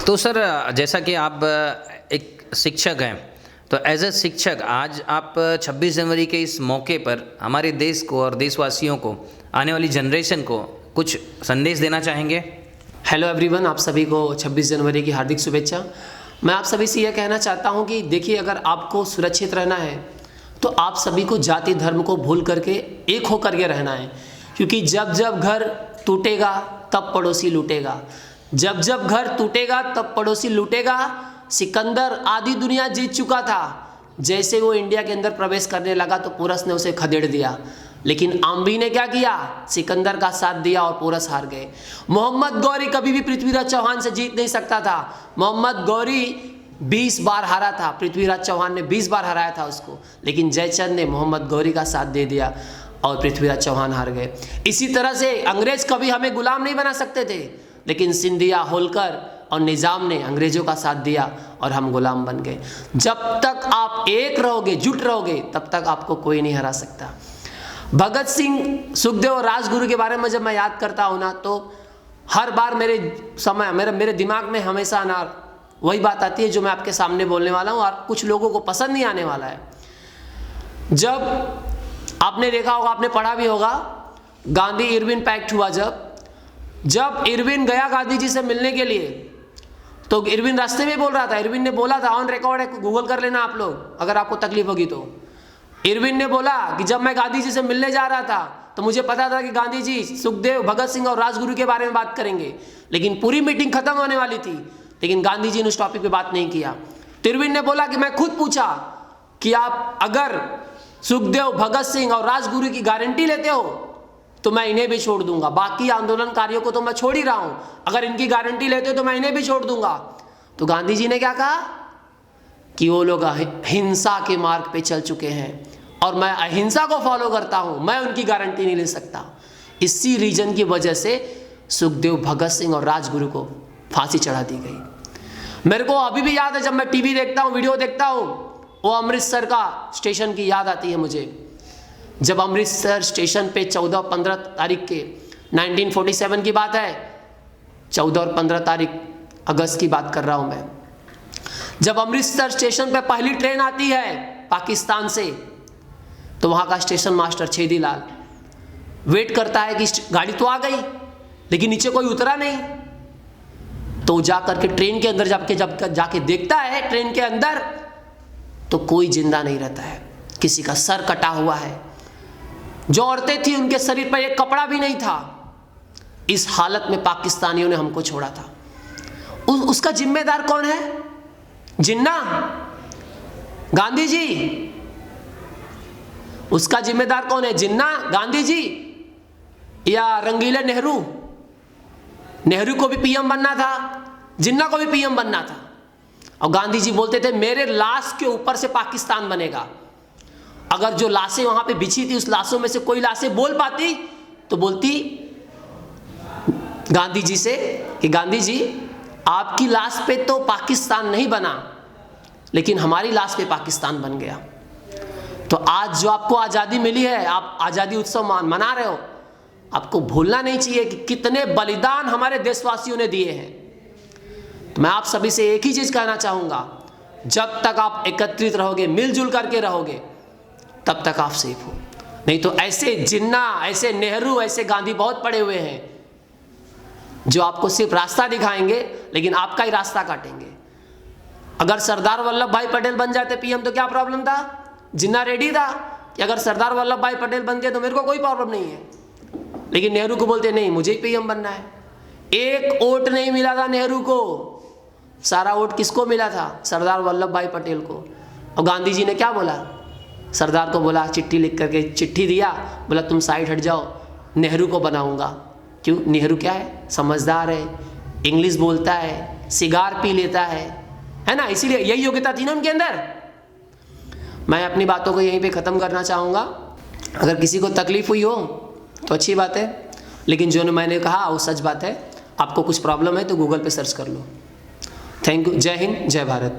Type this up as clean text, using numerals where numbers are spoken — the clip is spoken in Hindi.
तो सर, जैसा कि आप एक शिक्षक हैं, तो एज ए शिक्षक आज आप 26 जनवरी के इस मौके पर हमारे देश को और देशवासियों को, आने वाली जनरेशन को कुछ संदेश देना चाहेंगे? हेलो एवरीवन, आप सभी को 26 जनवरी की हार्दिक शुभेच्छा। मैं आप सभी से यह कहना चाहता हूं कि देखिए, अगर आपको सुरक्षित रहना है तो आप सभी को जाति धर्म को भूल करके एक होकर के रहना है, क्योंकि जब जब घर टूटेगा तब पड़ोसी लूटेगा, जब जब घर टूटेगा तब पड़ोसी लूटेगा। सिकंदर आधी दुनिया जीत चुका था, जैसे वो इंडिया के अंदर प्रवेश करने लगा तो पोरस ने उसे खदेड़ दिया, लेकिन आम्बी ने क्या किया? सिकंदर का साथ दिया और पोरस हार गए। मोहम्मद गौरी कभी भी पृथ्वीराज चौहान से जीत नहीं सकता था। मोहम्मद गौरी 20 बार हारा था, पृथ्वीराज चौहान ने 20 बार हराया था उसको, लेकिन जयचंद ने मोहम्मद गौरी का साथ दे दिया और पृथ्वीराज चौहान हार गए। इसी तरह से अंग्रेज कभी हमें गुलाम नहीं बना सकते थे, लेकिन सिंधिया, होलकर और निजाम ने अंग्रेजों का साथ दिया और हम गुलाम बन गए। जब तक आप एक रहोगे, जुट रहोगे, तब तक आपको कोई नहीं हरा सकता। भगत सिंह, सुखदेव और राजगुरु के बारे में जब मैं याद करता हूँ ना, तो हर बार मेरे दिमाग में हमेशा ना वही बात आती है जो मैं आपके सामने बोलने वाला हूँ, और कुछ लोगों को पसंद नहीं आने वाला है। जब आपने देखा होगा, आपने पढ़ा भी होगा, गांधी इरविन पैक्ट हुआ। जब इरविन गया गांधी जी से मिलने के लिए, तो इरविन रास्ते में बोल रहा था, इरविन ने बोला था, ऑन रिकॉर्ड है, गूगल कर लेना आप लोग अगर आपको तकलीफ होगी तो। इरविन ने बोला कि जब मैं गांधी जी से मिलने जा रहा था तो मुझे पता था कि गांधी जी सुखदेव, भगत सिंह और राजगुरु के बारे में बात करेंगे, लेकिन पूरी मीटिंग खत्म होने वाली थी, लेकिन गांधी जी ने उस टॉपिक पे बात नहीं किया। तो इरविन ने बोला कि मैं खुद पूछा कि आप अगर सुखदेव, भगत सिंह और राजगुरु की गारंटी लेते हो तो मैं इन्हें भी छोड़ दूंगा, बाकी आंदोलनकारियों को तो मैं छोड़ ही रहा हूं, अगर इनकी गारंटी लेते हो तो मैं इन्हें भी छोड़ दूंगा। तो गांधी जी ने क्या कहा कि वो लोग हिंसा के मार्ग पे चल चुके हैं और मैं अहिंसा को फॉलो करता हूं, मैं उनकी गारंटी नहीं ले सकता। इसी रीजन की वजह से सुखदेव, भगत सिंह और राजगुरु को फांसी चढ़ा दी गई। मेरे को अभी भी याद है, जब मैं टीवी देखता हूं, वीडियो देखता हूं, वो अमृतसर का स्टेशन की याद आती है मुझे। जब अमृतसर स्टेशन पे 14-15 तारीख के 1947 की बात है, 14 और 15 तारीख अगस्त की बात कर रहा हूं मैं। जब अमृतसर स्टेशन पे पहली ट्रेन आती है पाकिस्तान से, तो वहां का स्टेशन मास्टर छेदी लाल वेट करता है कि गाड़ी तो आ गई, लेकिन नीचे कोई उतरा नहीं। तो जाकर के ट्रेन के अंदर जाके देखता है, ट्रेन के अंदर तो कोई जिंदा नहीं रहता है, किसी का सर कटा हुआ है, जो औरतें थी उनके शरीर पर एक कपड़ा भी नहीं था। इस हालत में पाकिस्तानियों ने हमको छोड़ा था। उसका जिम्मेदार कौन है? जिन्ना, गांधी जी। उसका जिम्मेदार कौन है? जिन्ना, गांधी जी, या रंगीला नेहरू? नेहरू को भी पीएम बनना था, जिन्ना को भी पीएम बनना था, और गांधी जी बोलते थे मेरे लाश के ऊपर से पाकिस्तान बनेगा। अगर जो लाशें वहां पे बिछी थी, उस लाशों में से कोई लाशें बोल पाती तो बोलती गांधी जी से कि गांधी जी, आपकी लाश पे तो पाकिस्तान नहीं बना, लेकिन हमारी लाश पे पाकिस्तान बन गया। तो आज जो आपको आज़ादी मिली है, आप आज़ादी उत्सव मना रहे हो, आपको भूलना नहीं चाहिए कि कितने बलिदान हमारे देशवासियों ने दिए हैं। तो मैं आप सभी से एक ही चीज कहना चाहूंगा, जब तक आप एकत्रित रहोगे, मिलजुल करके रहोगे, तब तक आप सेफ हो। नहीं तो ऐसे जिन्ना, ऐसे नेहरू, ऐसे गांधी बहुत पड़े हुए हैं जो आपको सिर्फ रास्ता दिखाएंगे, लेकिन आपका ही रास्ता काटेंगे। अगर सरदार वल्लभ भाई पटेल बन जाते पीएम तो क्या प्रॉब्लम था? जिन्ना रेडी था कि अगर सरदार वल्लभ भाई पटेल बन गए तो मेरे को कोई प्रॉब्लम नहीं है, लेकिन नेहरू को बोलते नहीं, मुझे ही पीएम बनना है। एक वोट नहीं मिला था नेहरू को, सारा वोट किसको मिला था? सरदार वल्लभ भाई पटेल को। और गांधी जी ने क्या बोला? सरदार को बोला, चिट्ठी लिख करके चिट्ठी दिया, बोला तुम साइड हट जाओ, नेहरू को बनाऊंगा। क्यों? नेहरू क्या है? समझदार है, इंग्लिश बोलता है, सिगार पी लेता है ना, इसीलिए यही योग्यता थी ना उनके अंदर। मैं अपनी बातों को यहीं पे ख़त्म करना चाहूँगा। अगर किसी को तकलीफ हुई हो तो अच्छी बात है, लेकिन जो मैंने कहा वो सच बात है। आपको कुछ प्रॉब्लम है तो गूगल पे सर्च कर लो। Thank you. जय हिंद, जय भारत।